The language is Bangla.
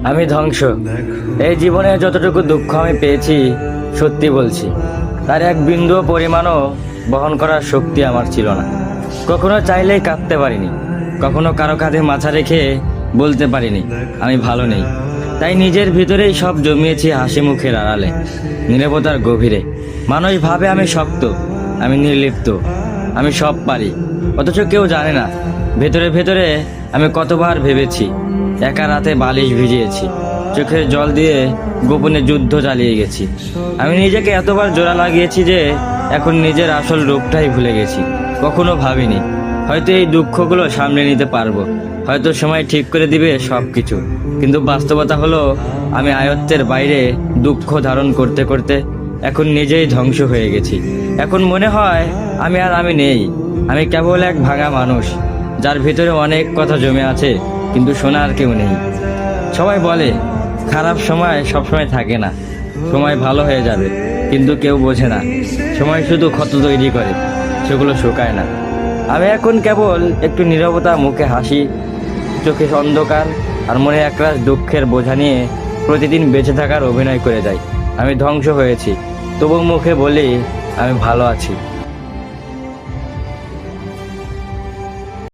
আমি ধ্বংস। এই জীবনে যতটুকু দুঃখ আমি পেয়েছি, সত্যি বলছি, তার এক বিন্দুও পরিমাণও বহন করার শক্তি আমার ছিল না। কখনো চাইলেই কাঁদতে পারিনি, কখনো কারো কাঁধে মাথা রেখে বলতে পারিনি আমি ভালো নেই। তাই নিজের ভিতরেই সব জমিয়েছি হাসি মুখের আড়ালে, নীরবতার গভীরে। মানুষ ভাবে আমি শক্ত, আমি নির্লিপ্ত, আমি সব পারি, অথচ কেউ জানে না ভেতরে ভেতরে আমি কতবার ভেবেছি। একা রাতে বালিশ ভিজিয়েছি, চোখের জল দিয়ে গোপনে যুদ্ধ চালিয়ে গেছি। আমি নিজেকে এতবার জোড়া লাগিয়েছি যে এখন নিজের আসল রূপটাই ভুলে গেছি। কখনো ভাবিনি হয়তো এই দুঃখগুলো সামলে নিতে পারবো, হয়তো সময় ঠিক করে দিবে সব কিছু। কিন্তু বাস্তবতা হলো আমি আয়ত্তের বাইরে দুঃখ ধারণ করতে করতে এখন নিজেই ধ্বংস হয়ে গেছি। এখন মনে হয় আমি নেই, আমি কেবল এক ভাঙা মানুষ, যার ভিতরে অনেক কথা জমে আছে কিন্তু শোনার কেউ নেই। সবাই বলে খারাপ সময় সবসময় থাকে না, সময় ভালো হয়ে যাবে, কিন্তু কেউ বোঝে না সময় শুধু ক্ষত তৈরি করে, সেগুলো শুকায় না। আমি এখন কেবল একটু নীরবতা, মুখে হাসি, চোখে অন্ধকার আর মনে একরাশ দুঃখের বোঝা নিয়ে প্রতিদিন বেঁচে থাকার অভিনয় করে যাই। আমি ধ্বংস হয়েছি, তবু মুখে বলি আমি ভালো আছি।